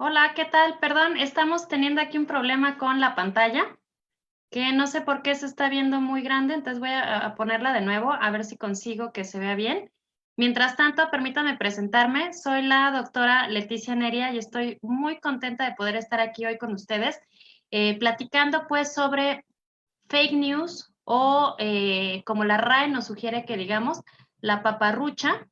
Hola, ¿qué tal? Perdón, estamos teniendo aquí un problema con la pantalla, que no sé por qué se está viendo muy grande, entonces voy a ponerla de nuevo, a ver si consigo que se vea bien. Mientras tanto, permítame presentarme. Soy la doctora Leticia Neria y estoy muy contenta de poder estar aquí hoy con ustedes, platicando pues sobre fake news o como la RAE nos sugiere que digamos, la paparrucha,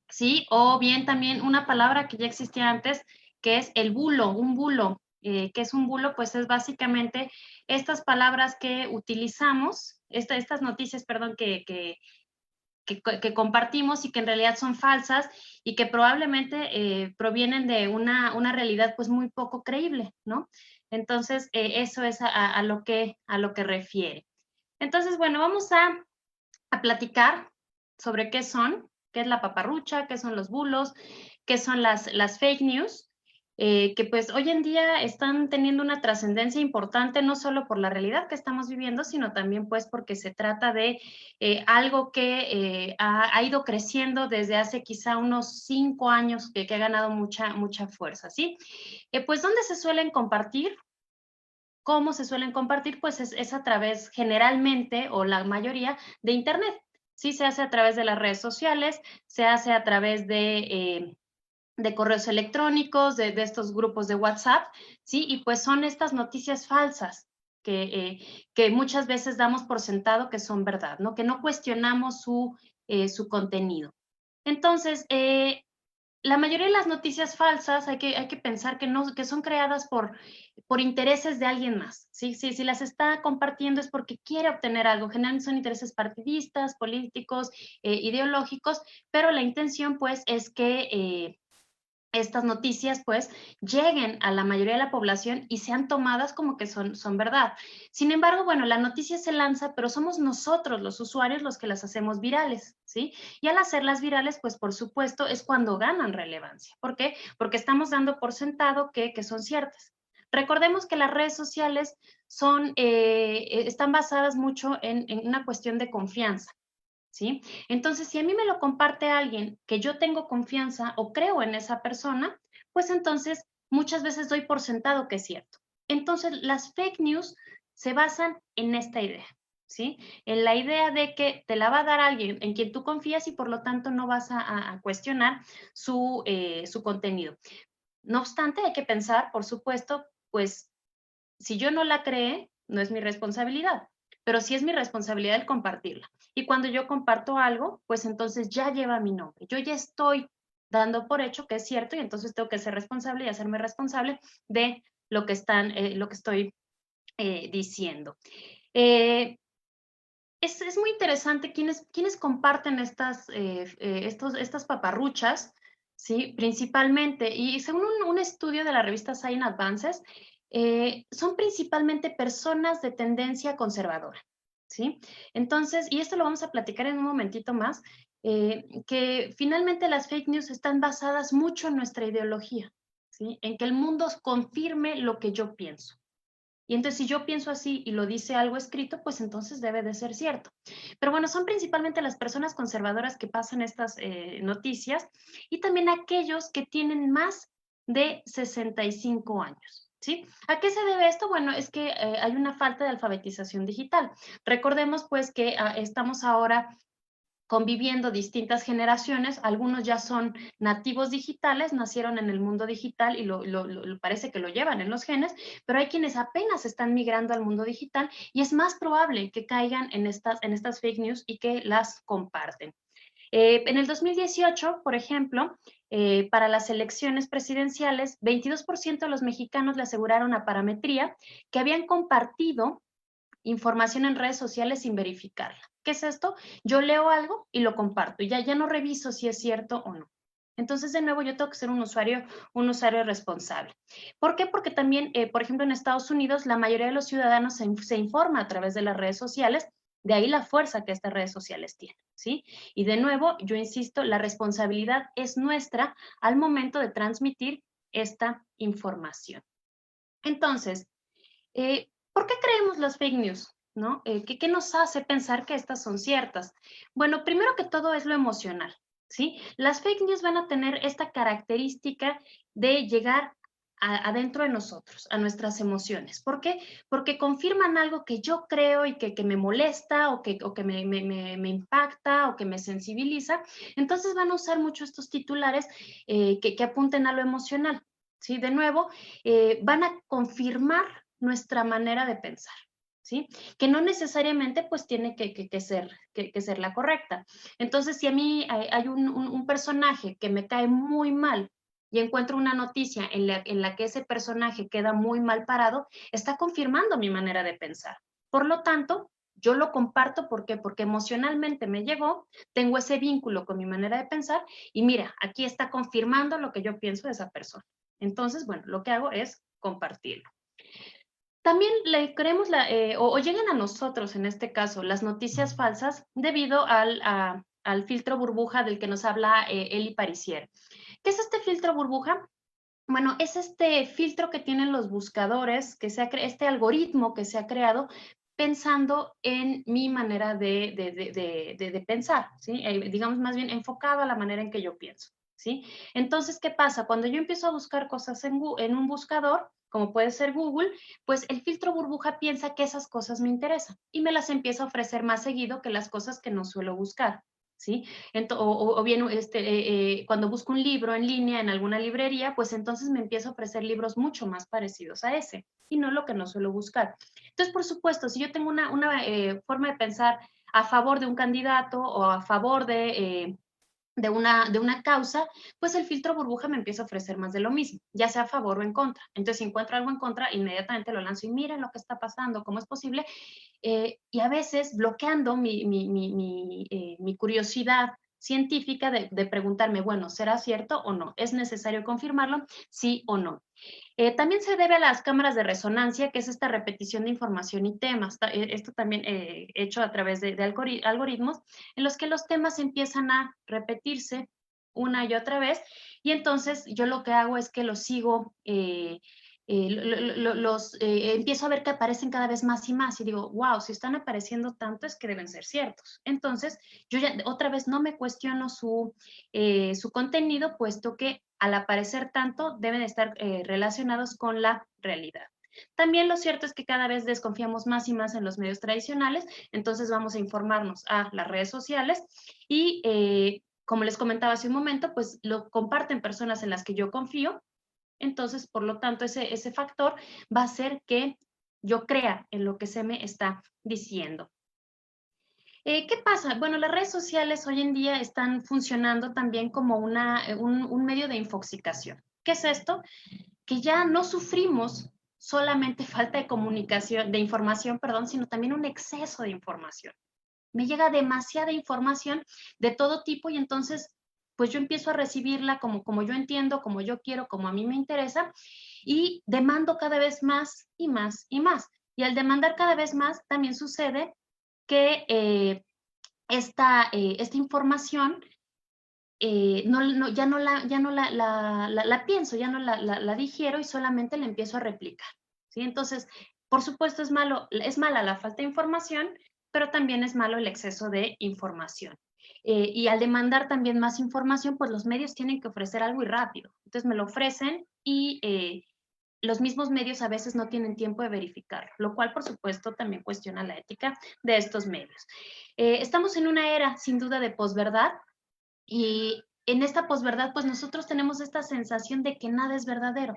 ¿sí? O bien también una palabra que ya existía antes, que es el bulo, un bulo. ¿Qué es un bulo? Pues es básicamente estas palabras que utilizamos, estas noticias, perdón, que compartimos y que en realidad son falsas y que probablemente provienen de una realidad pues muy poco creíble, ¿no? Entonces, eso es a lo que refiere. Entonces, bueno, vamos a platicar sobre qué es la paparrucha, qué son los bulos, qué son las fake news, que pues hoy en día están teniendo una trascendencia importante, no solo por la realidad que estamos viviendo, sino también pues porque se trata de algo que ha ido creciendo desde hace quizá unos 5 años, que ha ganado mucha fuerza, ¿sí? Pues, ¿dónde se suelen compartir? ¿Cómo se suelen compartir? Pues es a través generalmente o la mayoría de Internet. Sí, se hace a través de las redes sociales, se hace a través de correos electrónicos, de estos grupos de WhatsApp, ¿sí? Y pues son estas noticias falsas que muchas veces damos por sentado que son verdad, ¿no? Que no cuestionamos su contenido. Entonces, la mayoría de las noticias falsas hay que pensar que, no, que son creadas por intereses de alguien más. ¿Sí? Si las está compartiendo es porque quiere obtener algo. Generalmente son intereses partidistas, políticos, ideológicos, pero la intención pues es que estas noticias pues lleguen a la mayoría de la población y sean tomadas como que son verdad. Sin embargo, bueno, la noticia se lanza, pero somos nosotros los usuarios los que las hacemos virales, ¿sí? Y al hacerlas virales, pues por supuesto es cuando ganan relevancia. ¿Por qué? Porque estamos dando por sentado que son ciertas. Recordemos que las redes sociales están basadas mucho en una cuestión de confianza. ¿Sí? Entonces, si a mí me lo comparte alguien que yo tengo confianza o creo en esa persona, pues entonces muchas veces doy por sentado que es cierto. Entonces, las fake news se basan en esta idea, ¿sí? En la idea de que te la va a dar alguien en quien tú confías y por lo tanto no vas a cuestionar su contenido. No obstante, hay que pensar, por supuesto, pues si yo no la creé, no es mi responsabilidad, pero sí es mi responsabilidad el compartirla. Y cuando yo comparto algo, pues entonces ya lleva mi nombre. Yo ya estoy dando por hecho que es cierto y entonces tengo que ser responsable y hacerme responsable de lo que estoy diciendo. Eh, es muy interesante quienes comparten estas paparruchas, ¿sí? Principalmente, y según un estudio de la revista Science Advances, son principalmente personas de tendencia conservadora, ¿sí? Entonces, y esto lo vamos a platicar en un momentito más, que finalmente las fake news están basadas mucho en nuestra ideología, ¿sí? En que el mundo confirme lo que yo pienso. Y entonces, si yo pienso así y lo dice algo escrito, pues entonces debe de ser cierto. Pero bueno, son principalmente las personas conservadoras que pasan estas noticias y también aquellos que tienen más de 65 años. ¿Sí? ¿A qué se debe esto? Bueno, es que hay una falta de alfabetización digital. Recordemos pues que estamos ahora conviviendo distintas generaciones, algunos ya son nativos digitales, nacieron en el mundo digital y parece que lo llevan en los genes, pero hay quienes apenas están migrando al mundo digital y es más probable que caigan en estas fake news y que las comparten. En el 2018, por ejemplo, para las elecciones presidenciales, 22% de los mexicanos le aseguraron a Parametría que habían compartido información en redes sociales sin verificarla. ¿Qué es esto? Yo leo algo y lo comparto y ya no reviso si es cierto o no. Entonces, de nuevo, yo tengo que ser un usuario responsable. ¿Por qué? Porque también, por ejemplo, en Estados Unidos, la mayoría de los ciudadanos se informa a través de las redes sociales, de ahí la fuerza que estas redes sociales tienen, ¿sí? Y de nuevo, yo insisto, la responsabilidad es nuestra al momento de transmitir esta información. Entonces, ¿por qué creemos las fake news? ¿No? ¿Qué nos hace pensar que estas son ciertas? Bueno, primero que todo es lo emocional, ¿sí? Las fake news van a tener esta característica de llegar adentro de nosotros, a nuestras emociones. ¿Por qué? Porque confirman algo que yo creo y que me molesta o que me impacta o que me sensibiliza. Entonces van a usar mucho estos titulares que apunten a lo emocional. ¿Sí? De nuevo, van a confirmar nuestra manera de pensar. ¿Sí? Que no necesariamente pues tiene que ser la correcta. Entonces, si a mí hay un personaje que me cae muy mal y encuentro una noticia en la que ese personaje queda muy mal parado, está confirmando mi manera de pensar. Por lo tanto, yo lo comparto, ¿por qué? Porque emocionalmente me llegó, tengo ese vínculo con mi manera de pensar y mira, aquí está confirmando lo que yo pienso de esa persona. Entonces, bueno, lo que hago es compartirlo. También le creemos o llegan a nosotros, en este caso, las noticias falsas debido al filtro burbuja del que nos habla Eli Parisier. ¿Qué es este filtro burbuja? Bueno, es este filtro que tienen los buscadores, este algoritmo que se ha creado pensando en mi manera de pensar, ¿sí? Digamos más bien enfocado a la manera en que yo pienso, ¿sí? Entonces, ¿qué pasa? Cuando yo empiezo a buscar cosas en un buscador, como puede ser Google, pues el filtro burbuja piensa que esas cosas me interesan y me las empieza a ofrecer más seguido que las cosas que no suelo buscar. ¿Sí? O bien cuando busco un libro en línea en alguna librería, pues entonces me empieza a ofrecer libros mucho más parecidos a ese y no lo que no suelo buscar. Entonces, por supuesto, si yo tengo una forma de pensar a favor de un candidato o a favor de una causa, pues el filtro burbuja me empieza a ofrecer más de lo mismo, ya sea a favor o en contra. Entonces, si encuentro algo en contra, inmediatamente lo lanzo y miren lo que está pasando, cómo es posible, y a veces bloqueando mi curiosidad científica de preguntarme, bueno, ¿será cierto o no? ¿Es necesario confirmarlo? Sí o no. También se debe a las cámaras de resonancia, que es esta repetición de información y temas. Esto también hecho a través de algoritmos, en los que los temas empiezan a repetirse una y otra vez, y entonces yo lo que hago es que los sigo, empiezo a ver que aparecen cada vez más y más, y digo, wow, si están apareciendo tanto es que deben ser ciertos. Entonces, yo ya otra vez no me cuestiono su contenido, puesto que al aparecer tanto deben estar relacionados con la realidad. También lo cierto es que cada vez desconfiamos más y más en los medios tradicionales, entonces vamos a informarnos a las redes sociales y como les comentaba hace un momento, pues lo comparten personas en las que yo confío, entonces por lo tanto ese factor va a hacer que yo crea en lo que se me está diciendo. ¿Qué pasa? Bueno, las redes sociales hoy en día están funcionando también como un medio de infoxicación. ¿Qué es esto? Que ya no sufrimos solamente falta de comunicación, de información, perdón, sino también un exceso de información. Me llega demasiada información de todo tipo y entonces pues yo empiezo a recibirla como yo entiendo, como yo quiero, como a mí me interesa y demando cada vez más y más y más. Y al demandar cada vez más también sucede que esta información ya no la pienso, ya no la digiero y solamente la empiezo a replicar, ¿sí? Entonces, por supuesto es mala la falta de información, pero también es malo el exceso de información. Y al demandar también más información, pues los medios tienen que ofrecer algo y rápido. Entonces me lo ofrecen y los mismos medios a veces no tienen tiempo de verificarlo, lo cual por supuesto también cuestiona la ética de estos medios. Estamos en una era sin duda de posverdad, y en esta posverdad, pues nosotros tenemos esta sensación de que nada es verdadero.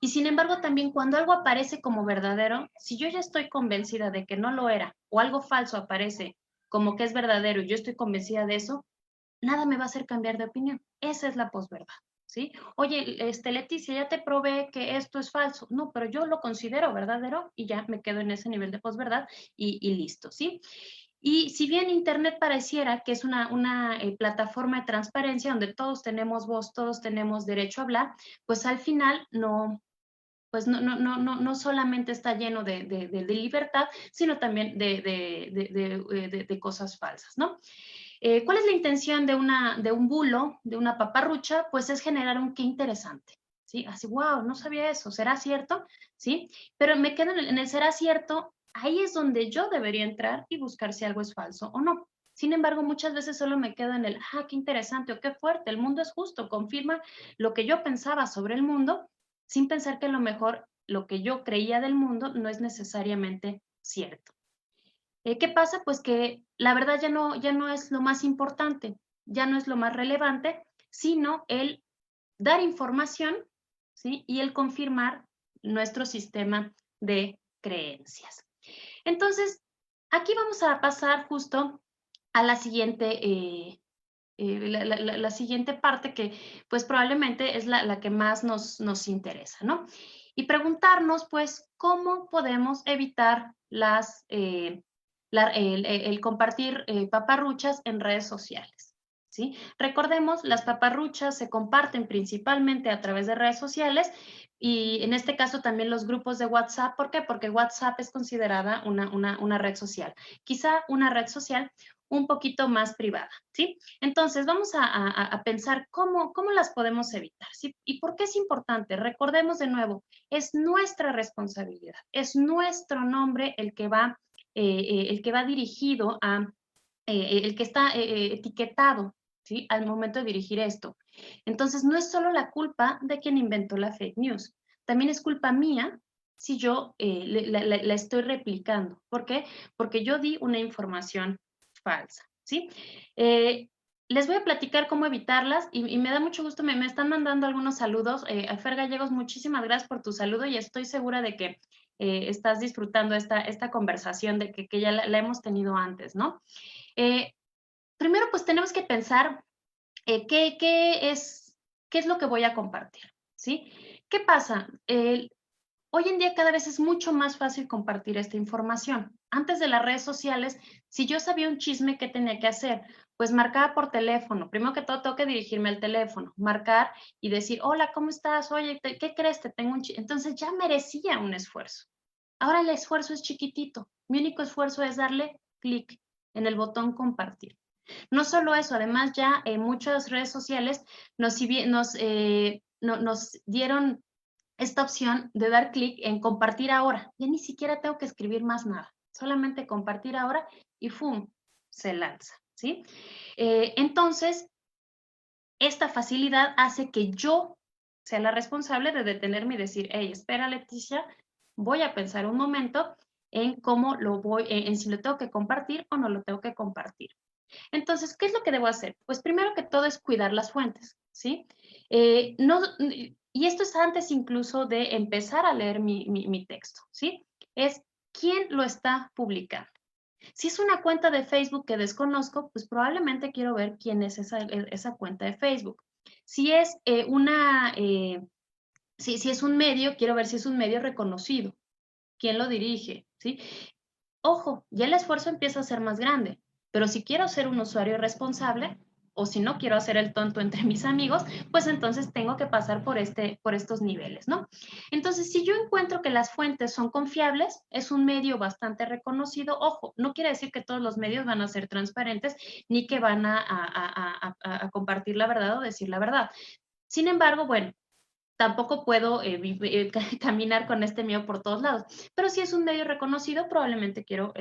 Y sin embargo, también cuando algo aparece como verdadero, si yo ya estoy convencida de que no lo era, o algo falso aparece como que es verdadero y yo estoy convencida de eso, nada me va a hacer cambiar de opinión. Esa es la posverdad, ¿sí? Oye, Leticia, ya te probé que esto es falso. No, pero yo lo considero verdadero y ya me quedo en ese nivel de posverdad y listo, ¿sí? Y si bien Internet pareciera que es una plataforma de transparencia donde todos tenemos voz, todos tenemos derecho a hablar, pues al final no, pues no solamente está lleno de libertad, sino también de cosas falsas, ¿no? ¿Cuál es la intención de un bulo, de una paparrucha? Pues es generar un qué interesante, ¿sí? Así, wow, no sabía eso, ¿será cierto? ¿Sí? Pero me quedo en el será cierto, ahí es donde yo debería entrar y buscar si algo es falso o no. Sin embargo, muchas veces solo me quedo en el, qué interesante o qué fuerte, el mundo es justo, confirma lo que yo pensaba sobre el mundo. sin pensar que a lo mejor lo que yo creía del mundo no es necesariamente cierto. ¿Qué pasa? Pues que la verdad ya no es lo más importante, ya no es lo más relevante, sino el dar información, ¿sí? Y el confirmar nuestro sistema de creencias. Entonces, aquí vamos a pasar justo a la siguiente, la siguiente parte que pues probablemente es la que más nos interesa, ¿no? Y preguntarnos pues cómo podemos evitar el compartir paparruchas en redes sociales, ¿sí? Recordemos, las paparruchas se comparten principalmente a través de redes sociales y en este caso también los grupos de WhatsApp. ¿Por qué? Porque WhatsApp es considerada una red social, quizá una red social un poquito más privada, ¿sí? Entonces, vamos a pensar cómo las podemos evitar, ¿sí? ¿Y por qué es importante? Recordemos de nuevo, es nuestra responsabilidad, es nuestro nombre el que va dirigido el que está etiquetado, ¿sí? Al momento de dirigir esto. Entonces, no es solo la culpa de quien inventó la fake news, también es culpa mía si yo la estoy replicando. ¿Por qué? Porque yo di una información falsa, ¿sí? Les voy a platicar cómo evitarlas y me da mucho gusto, me están mandando algunos saludos. A Fer Gallegos, muchísimas gracias por tu saludo y estoy segura de que estás disfrutando esta conversación de que ya la hemos tenido antes, ¿no? Eh, Primero, pues tenemos que pensar qué es lo que voy a compartir, ¿sí? ¿Qué pasa? Hoy en día cada vez es mucho más fácil compartir esta información. Antes de las redes sociales, si yo sabía un chisme, ¿qué tenía que hacer? Pues marcaba por teléfono. Primero que todo, tengo que dirigirme al teléfono, marcar y decir, hola, ¿cómo estás? Oye, ¿qué crees? Te tengo un chisme. Entonces ya merecía un esfuerzo. Ahora el esfuerzo es chiquitito. Mi único esfuerzo es darle clic en el botón compartir. No solo eso, además ya en muchas redes sociales nos dieron esta opción de dar clic en compartir ahora. Ya ni siquiera tengo que escribir más nada, solamente compartir ahora y ¡fum! Se lanza, ¿sí? Entonces, esta facilidad hace que yo sea la responsable de detenerme y decir, hey, espera, Leticia, voy a pensar un momento en cómo en si lo tengo que compartir o no lo tengo que compartir. Entonces, ¿qué es lo que debo hacer? Pues primero que todo es cuidar las fuentes, ¿sí? No, y esto es antes incluso de empezar a leer mi texto, ¿sí? Es quién lo está publicando. Si es una cuenta de Facebook que desconozco, pues probablemente quiero ver quién es esa cuenta de Facebook. Si es si es un medio, quiero ver si es un medio reconocido, quién lo dirige, ¿sí? Ojo, ya el esfuerzo empieza a ser más grande, pero si quiero ser un usuario responsable o si no quiero hacer el tonto entre mis amigos, pues entonces tengo que pasar por estos niveles, ¿no? Entonces, si yo encuentro que las fuentes son confiables, es un medio bastante reconocido, ojo, no quiere decir que todos los medios van a ser transparentes ni que van a compartir la verdad o decir la verdad. Sin embargo, bueno, tampoco puedo caminar con este miedo por todos lados, pero si es un medio reconocido, probablemente quiero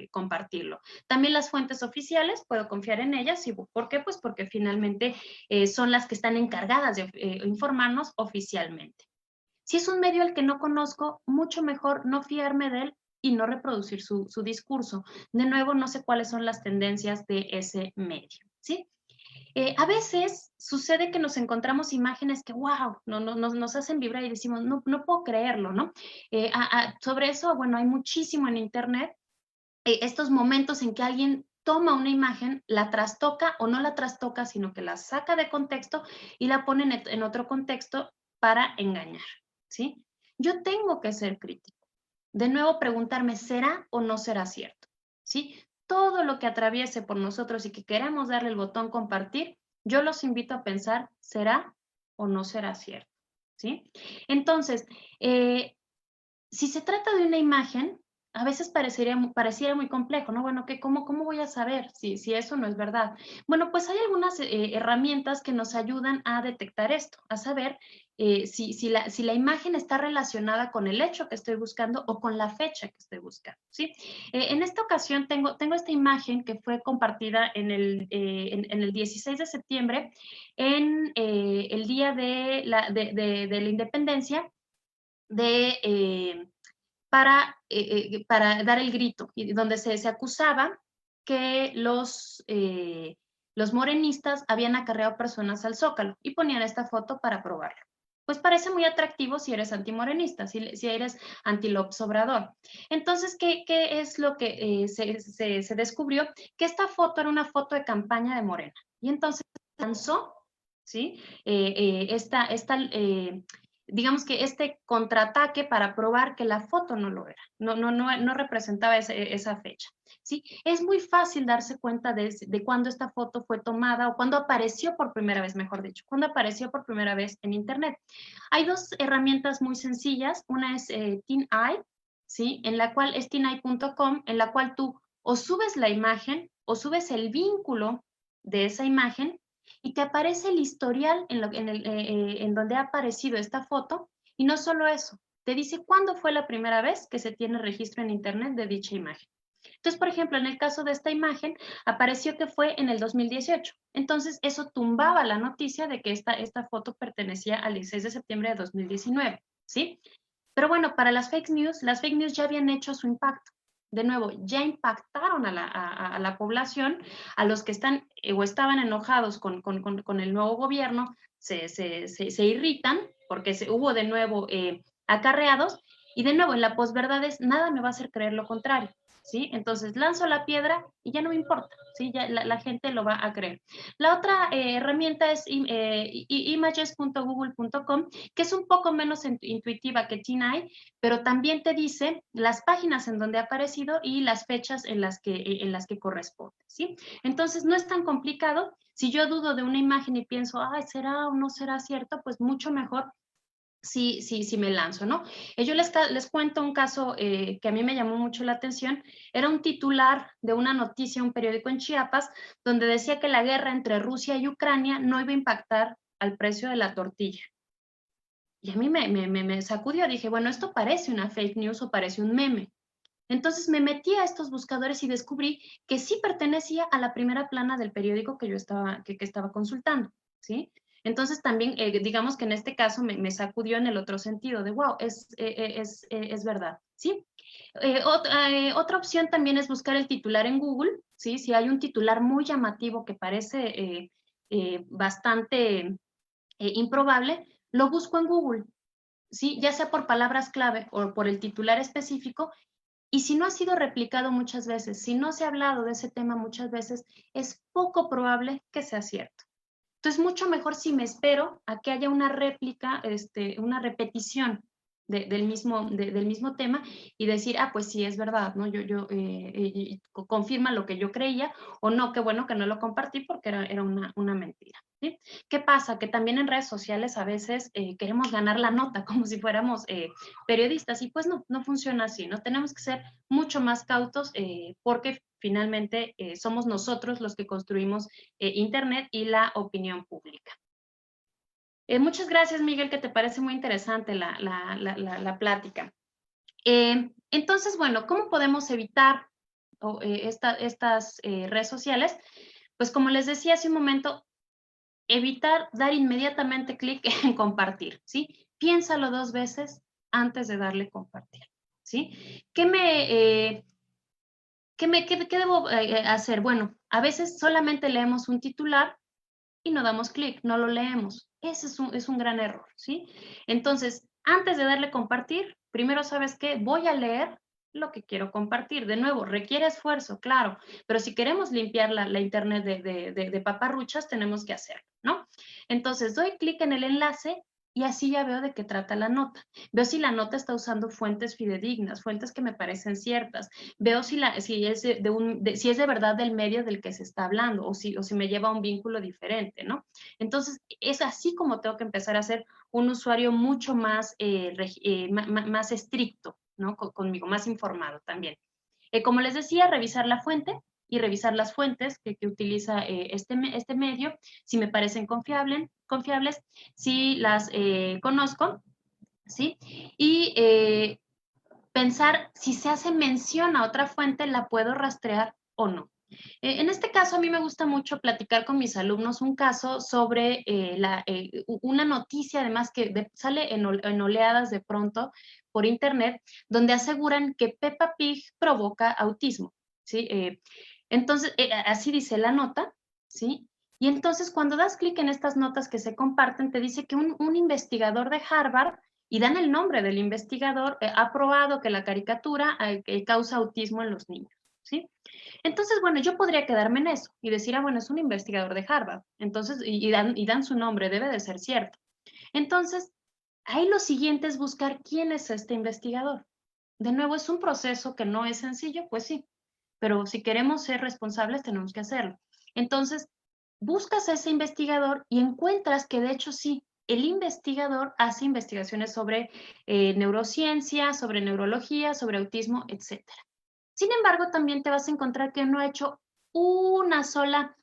compartirlo. También las fuentes oficiales, puedo confiar en ellas. ¿Por qué? Pues porque finalmente son las que están encargadas de informarnos oficialmente. Si es un medio al que no conozco, mucho mejor no fiarme de él y no reproducir su discurso. De nuevo, no sé cuáles son las tendencias de ese medio, ¿sí? A veces sucede que nos encontramos imágenes que, wow, nos hacen vibrar y decimos, no puedo creerlo, ¿no? Sobre eso, bueno, hay muchísimo en Internet, estos momentos en que alguien toma una imagen, la trastoca o no la trastoca, sino que la saca de contexto y la pone en otro contexto para engañar, ¿sí? Yo tengo que ser crítico. De nuevo, preguntarme, ¿será o no será cierto? ¿Sí? Todo lo que atraviese por nosotros y que queremos darle el botón compartir, yo los invito a pensar, ¿será o no será cierto? ¿Sí? Entonces, si se trata de una imagen, a veces pareciera muy complejo, ¿no? Bueno, ¿cómo voy a saber si eso no es verdad? Bueno, pues hay algunas herramientas que nos ayudan a detectar esto, a saber si la imagen está relacionada con el hecho que estoy buscando o con la fecha que estoy buscando, ¿sí? En esta ocasión tengo esta imagen que fue compartida en el 16 de septiembre, en el día de la independencia, de para dar el grito, y donde se acusaba que los morenistas habían acarreado personas al Zócalo y ponían esta foto para probarlo. Pues parece muy atractivo si eres antimorenista, si eres anti-López Obrador. Entonces, ¿qué es lo que se descubrió? Que esta foto era una foto de campaña de Morena. Y entonces lanzó, ¿sí? Digamos que este contraataque para probar que la foto no lo era, no representaba esa fecha, ¿sí? Es muy fácil darse cuenta de cuándo esta foto fue tomada o cuándo apareció por primera vez, mejor dicho, cuándo apareció por primera vez en Internet. Hay dos herramientas muy sencillas, una es TinEye, ¿sí? En la cual es tineye.com, en la cual tú o subes la imagen o subes el vínculo de esa imagen y te aparece el historial en donde ha aparecido esta foto, y no solo eso, te dice cuándo fue la primera vez que se tiene registro en Internet de dicha imagen. Entonces, por ejemplo, en el caso de esta imagen, apareció que fue en el 2018. Entonces, eso tumbaba la noticia de que esta foto pertenecía al 16 de septiembre de 2019, ¿sí? Pero bueno, para las fake news ya habían hecho su impacto. De nuevo, ya impactaron a la población, a los que están o estaban enojados con el nuevo gobierno, se irritan porque hubo de nuevo acarreados, y de nuevo en la posverdad es nada me va a hacer creer lo contrario, ¿sí? Entonces lanzo la piedra y ya no me importa, ¿sí? Ya la gente lo va a creer. La otra herramienta es images.google.com, que es un poco menos intuitiva que TinEye, pero también te dice las páginas en donde ha aparecido y las fechas en las que corresponde, ¿sí? Entonces, no es tan complicado. Si yo dudo de una imagen y pienso, ay, ¿será o no será cierto? Pues mucho mejor si me lanzo, ¿no? Yo les cuento un caso que a mí me llamó mucho la atención. Era un titular de una noticia, un periódico en Chiapas, donde decía que la guerra entre Rusia y Ucrania no iba a impactar al precio de la tortilla. Y a mí me sacudió, dije, bueno, esto parece una fake news o parece un meme. Entonces me metí a estos buscadores y descubrí que sí pertenecía a la primera plana del periódico que yo estaba consultando, ¿sí? Entonces también, digamos que en este caso me sacudió en el otro sentido de, wow, es verdad, ¿sí? Otra opción también es buscar el titular en Google, ¿sí? Si hay un titular muy llamativo que parece bastante improbable, lo busco en Google, ¿sí? Ya sea por palabras clave o por el titular específico, y si no ha sido replicado muchas veces, si no se ha hablado de ese tema muchas veces, es poco probable que sea cierto. Entonces, mucho mejor si me espero a que haya una réplica, una repetición del mismo tema, y decir, ah, pues sí, es verdad, ¿no? Confirma lo que yo creía, o no, qué bueno que no lo compartí porque era una mentira, ¿sí? ¿Qué pasa? Que también en redes sociales a veces queremos ganar la nota como si fuéramos periodistas, y pues no funciona así, ¿no? Tenemos que ser mucho más cautos porque finalmente somos nosotros los que construimos Internet y la opinión pública. Muchas gracias, Miguel, que te parece muy interesante la plática. Entonces, bueno, ¿cómo podemos evitar estas redes sociales? Pues como les decía hace un momento, evitar dar inmediatamente clic en compartir, ¿sí? Piénsalo 2 veces antes de darle compartir, ¿sí? ¿Qué debo hacer? Bueno, a veces solamente leemos un titular y no damos clic, no lo leemos. Ese es un gran error, ¿sí? Entonces, antes de darle compartir, primero, ¿sabes qué? Voy a leer lo que quiero compartir. De nuevo, requiere esfuerzo, claro, pero si queremos limpiar la internet de paparruchas, tenemos que hacerlo, ¿no? Entonces, doy clic en el enlace y así ya veo de qué trata la nota. Veo si la nota está usando fuentes fidedignas, fuentes que me parecen ciertas. Veo si es si es de verdad del medio del que se está hablando, o si me lleva a un vínculo diferente, ¿no? Entonces, es así como tengo que empezar a ser un usuario mucho más estricto ¿no? Conmigo, más informado también. Como les decía, revisar la fuente y revisar las fuentes que utiliza este medio, si me parecen confiables, si las conozco, ¿sí? Y pensar si se hace mención a otra fuente, ¿la puedo rastrear o no? En este caso, a mí me gusta mucho platicar con mis alumnos un caso sobre una noticia, además, que sale en oleadas de pronto por internet, donde aseguran que Peppa Pig provoca autismo, ¿sí? Entonces, así dice la nota, ¿sí? Y entonces, cuando das clic en estas notas que se comparten, te dice que un investigador de Harvard, y dan el nombre del investigador, ha probado que la caricatura causa autismo en los niños, ¿sí? Entonces, bueno, yo podría quedarme en eso y decir, ah, bueno, es un investigador de Harvard, entonces, y dan su nombre, debe de ser cierto. Entonces, ahí lo siguiente es buscar quién es este investigador. De nuevo, es un proceso que no es sencillo, pues sí, pero si queremos ser responsables tenemos que hacerlo. Entonces, buscas a ese investigador y encuentras que de hecho sí, el investigador hace investigaciones sobre neurociencia, sobre neurología, sobre autismo, etcétera. Sin embargo, también te vas a encontrar que no ha hecho una sola,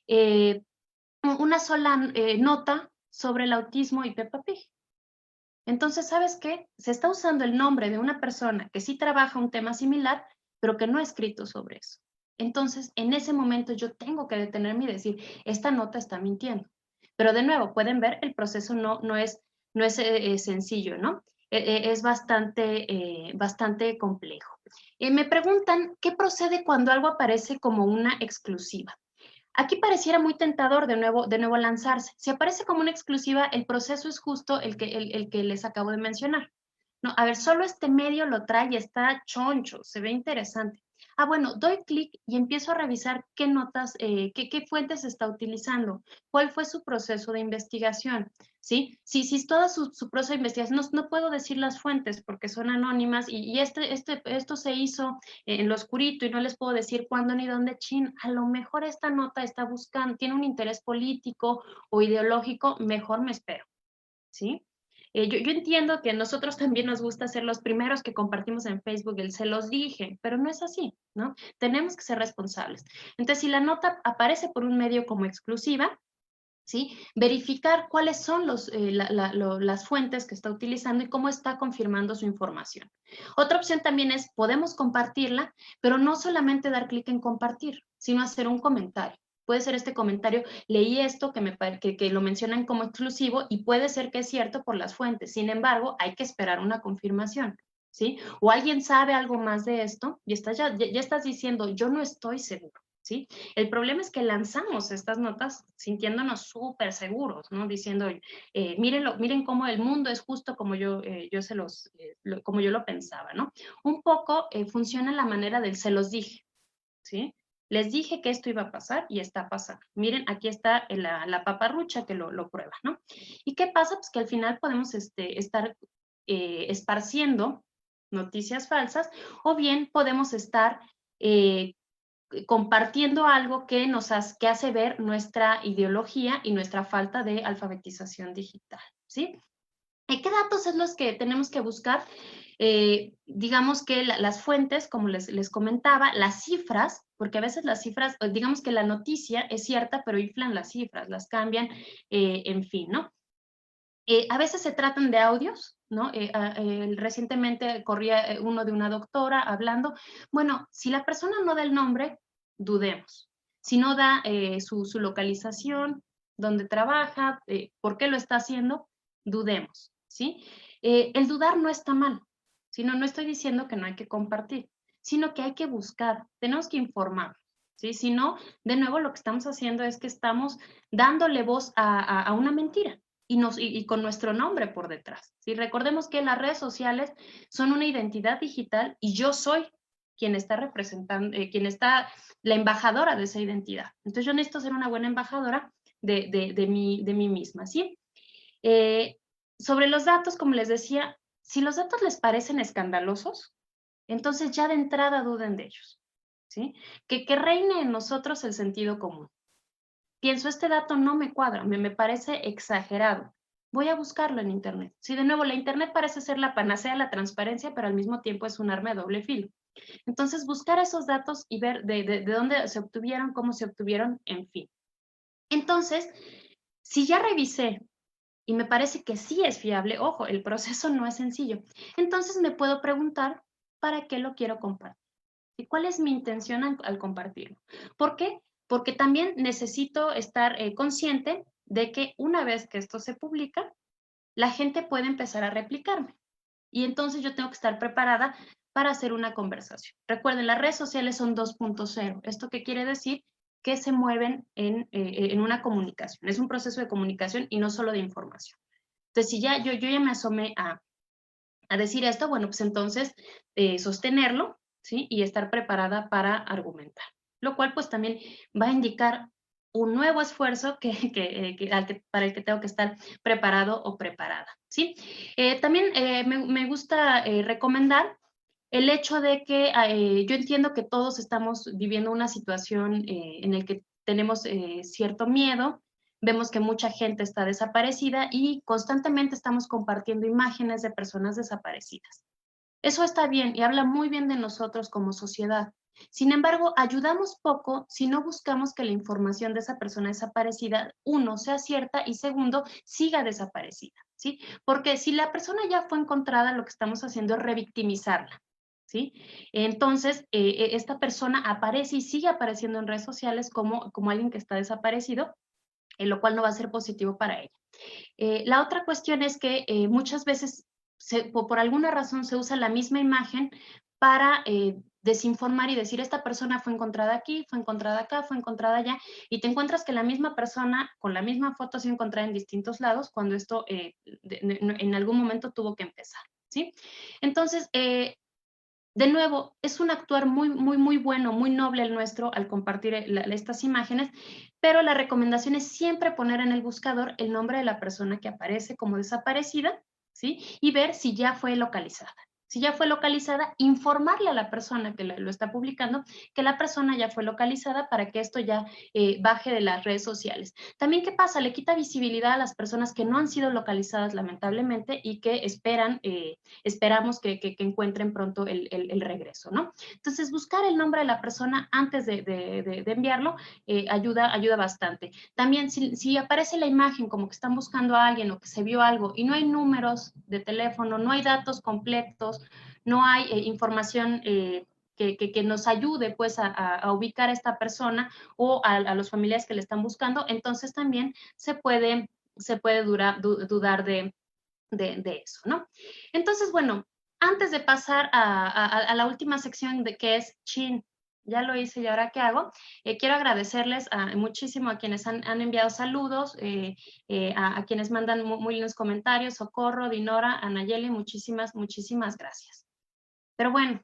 eh, nota sobre el autismo y Peppa Pig. Entonces, ¿sabes qué? Se está usando el nombre de una persona que sí trabaja un tema similar, pero que no ha escrito sobre eso. Entonces, en ese momento yo tengo que detenerme y decir, esta nota está mintiendo. Pero de nuevo, pueden ver, el proceso no es sencillo, ¿no? Es bastante complejo. Me preguntan, ¿qué procede cuando algo aparece como una exclusiva? Aquí pareciera muy tentador de nuevo lanzarse. Si aparece como una exclusiva, el proceso es justo el que les acabo de mencionar. No, a ver, solo este medio lo trae y está choncho, se ve interesante. Ah, bueno, doy clic y empiezo a revisar qué notas, qué fuentes está utilizando, cuál fue su proceso de investigación, ¿sí? Si toda su proceso de investigación, no puedo decir las fuentes porque son anónimas y esto se hizo en lo oscurito y no les puedo decir cuándo ni dónde, chin, a lo mejor esta nota está buscando, tiene un interés político o ideológico, mejor me espero, ¿sí? Yo entiendo que a nosotros también nos gusta ser los primeros que compartimos en Facebook el se los dije, pero no es así, ¿no? Tenemos que ser responsables. Entonces, si la nota aparece por un medio como exclusiva, ¿sí? Verificar cuáles son las fuentes que está utilizando y cómo está confirmando su información. Otra opción también es, podemos compartirla, pero no solamente dar clic en compartir, sino hacer un comentario. Puede ser este comentario, leí esto que lo mencionan como exclusivo y puede ser que es cierto por las fuentes. Sin embargo, hay que esperar una confirmación, ¿sí? O alguien sabe algo más de esto y ya estás diciendo, yo no estoy seguro, ¿sí? El problema es que lanzamos estas notas sintiéndonos súper seguros, ¿no? Diciendo, miren cómo el mundo es justo como como yo lo pensaba, ¿no? Un poco funciona la manera del se los dije, ¿sí? Les dije que esto iba a pasar y está pasando. Miren, aquí está la paparrucha que lo prueba, ¿no? ¿Y qué pasa? Pues que al final podemos estar esparciendo noticias falsas o bien podemos estar compartiendo algo que hace ver nuestra ideología y nuestra falta de alfabetización digital, ¿sí? ¿Qué datos es los que tenemos que buscar? Digamos que las fuentes, como les comentaba, las cifras, porque a veces las cifras, digamos que la noticia es cierta, pero inflan las cifras, las cambian, en fin, ¿no? A veces se tratan de audios, ¿no? Recientemente corría uno de una doctora hablando. Bueno, si la persona no da el nombre, dudemos. Si no da su localización, dónde trabaja, por qué lo está haciendo, dudemos, ¿sí? El dudar no está mal, sino no estoy diciendo que no hay que compartir, sino que hay que buscar, tenemos que informar, ¿sí? Si no, de nuevo lo que estamos haciendo es que estamos dándole voz a una mentira y con nuestro nombre por detrás. ¿Sí? Recordemos que las redes sociales son una identidad digital y yo soy quien está representando, la embajadora de esa identidad. Entonces yo necesito ser una buena embajadora de mí misma, ¿sí? Sobre los datos, como les decía, si los datos les parecen escandalosos, entonces ya de entrada duden de ellos, ¿sí? Que reine en nosotros el sentido común. Pienso, este dato no me cuadra, me parece exagerado. Voy a buscarlo en Internet. Sí, de nuevo, la Internet parece ser la panacea de la transparencia, pero al mismo tiempo es un arma de doble filo. Entonces, buscar esos datos y ver de dónde se obtuvieron, cómo se obtuvieron, en fin. Entonces, si ya revisé y me parece que sí es fiable, ojo, el proceso no es sencillo, entonces me puedo preguntar, ¿para qué lo quiero compartir? ¿Y cuál es mi intención al compartirlo? ¿Por qué? Porque también necesito estar consciente de que una vez que esto se publica, la gente puede empezar a replicarme. Y entonces yo tengo que estar preparada para hacer una conversación. Recuerden, las redes sociales son 2.0. ¿Esto qué quiere decir? Que se mueven en una comunicación. Es un proceso de comunicación y no solo de información. Entonces, si ya yo ya me asomé a decir esto, bueno, pues entonces sostenerlo, ¿sí? Y estar preparada para argumentar. Lo cual pues también va a indicar un nuevo esfuerzo para el que tengo que estar preparado o preparada, ¿sí? También me gusta recomendar el hecho de que yo entiendo que todos estamos viviendo una situación en la que tenemos cierto miedo, vemos que mucha gente está desaparecida y constantemente estamos compartiendo imágenes de personas desaparecidas. Eso está bien y habla muy bien de nosotros como sociedad. Sin embargo, ayudamos poco si no buscamos que la información de esa persona desaparecida, uno, sea cierta y segundo, siga desaparecida, ¿sí? Porque si la persona ya fue encontrada, lo que estamos haciendo es revictimizarla, ¿sí? Entonces, esta persona aparece y sigue apareciendo en redes sociales como alguien que está desaparecido, lo cual no va a ser positivo para ella. La otra cuestión es que muchas veces, por alguna razón, se usa la misma imagen para desinformar y decir, esta persona fue encontrada aquí, fue encontrada acá, fue encontrada allá, y te encuentras que la misma persona con la misma foto se encontrada en distintos lados cuando esto en algún momento tuvo que empezar, ¿sí? Entonces, de nuevo, es un actuar muy, muy, muy bueno, muy noble el nuestro al compartir estas imágenes, pero la recomendación es siempre poner en el buscador el nombre de la persona que aparece como desaparecida, ¿sí? Y ver si ya fue localizada. Si ya fue localizada, informarle a la persona que lo está publicando que la persona ya fue localizada para que esto ya baje de las redes sociales. También, ¿qué pasa? Le quita visibilidad a las personas que no han sido localizadas lamentablemente y que esperamos que encuentren pronto el regreso, ¿no? Entonces, buscar el nombre de la persona antes de enviarlo ayuda bastante. También, si aparece la imagen como que están buscando a alguien o que se vio algo y no hay números de teléfono, no hay datos completos, no hay información que nos ayude pues a ubicar a esta persona o a los familiares que le están buscando, entonces también se puede dudar de eso, ¿no? Entonces, bueno, antes de pasar a la última sección de que es chin, ya lo hice y ahora qué hago, quiero agradecerles muchísimo a quienes han enviado saludos, a quienes mandan muy lindos comentarios, Socorro, Dinora, Anayeli, muchísimas, muchísimas gracias. Pero bueno,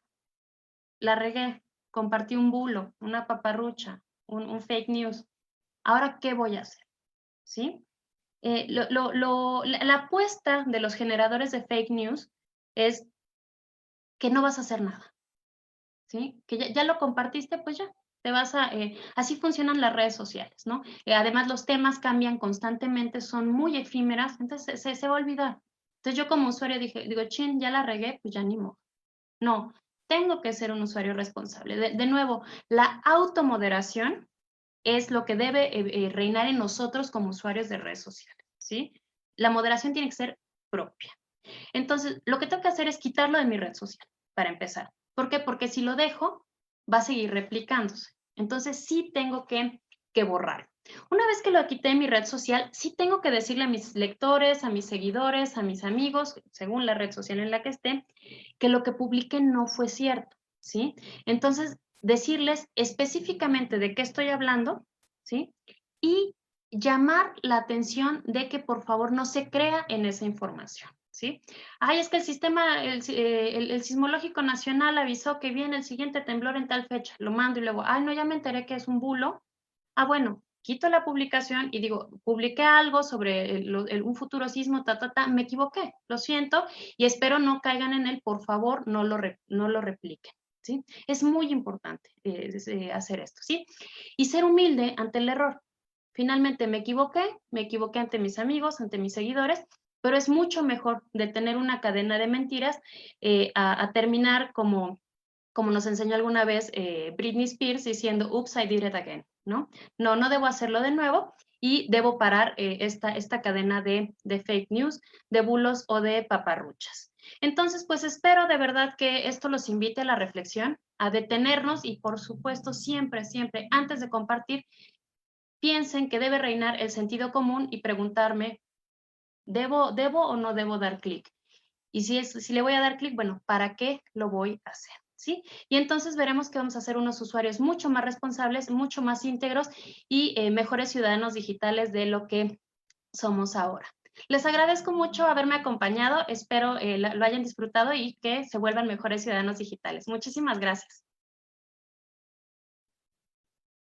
la regué, compartí un bulo, una paparrucha, un fake news. ¿Ahora qué voy a hacer? ¿Sí? La apuesta de los generadores de fake news es que no vas a hacer nada, ¿sí? Que ya lo compartiste, pues ya, así funcionan las redes sociales, ¿no? Además, los temas cambian constantemente, son muy efímeras, entonces se va a olvidar. Entonces yo como usuario digo, chin, ya la regué, pues ya ni modo. No, tengo que ser un usuario responsable. De nuevo, la automoderación es lo que debe reinar en nosotros como usuarios de redes sociales, ¿sí? La moderación tiene que ser propia. Entonces, lo que tengo que hacer es quitarlo de mi red social, para empezar. ¿Por qué? Porque si lo dejo, va a seguir replicándose. Entonces, sí tengo que borrarlo. Una vez que lo quité de mi red social, sí tengo que decirle a mis lectores, a mis seguidores, a mis amigos, según la red social en la que esté, que lo que publiqué no fue cierto, ¿sí? Entonces, decirles específicamente de qué estoy hablando, ¿sí? Y llamar la atención de que por favor no se crea en esa información, ¿sí? Ay, es que el Sismológico Nacional avisó que viene el siguiente temblor en tal fecha, lo mando y luego, ay, no, ya me enteré que es un bulo. Ah, bueno, quito la publicación y digo, publiqué algo sobre un futuro sismo, me equivoqué, lo siento, y espero no caigan en él, por favor, no lo repliquen, ¿sí? Es muy importante hacer esto, ¿sí? Y ser humilde ante el error. Finalmente me equivoqué ante mis amigos, ante mis seguidores, pero es mucho mejor de tener una cadena de mentiras a terminar como nos enseñó alguna vez Britney Spears diciendo, oops, I did it again, ¿no? No, no debo hacerlo de nuevo y debo parar esta cadena de fake news, de bulos o de paparruchas. Entonces, pues espero de verdad que esto los invite a la reflexión, a detenernos y por supuesto siempre, siempre, antes de compartir, piensen que debe reinar el sentido común y preguntarme, ¿debo o no debo dar clic? Y si le voy a dar clic, bueno, ¿para qué lo voy a hacer? ¿Sí? Y entonces veremos que vamos a ser unos usuarios mucho más responsables, mucho más íntegros y mejores ciudadanos digitales de lo que somos ahora. Les agradezco mucho haberme acompañado, espero lo hayan disfrutado y que se vuelvan mejores ciudadanos digitales. Muchísimas gracias.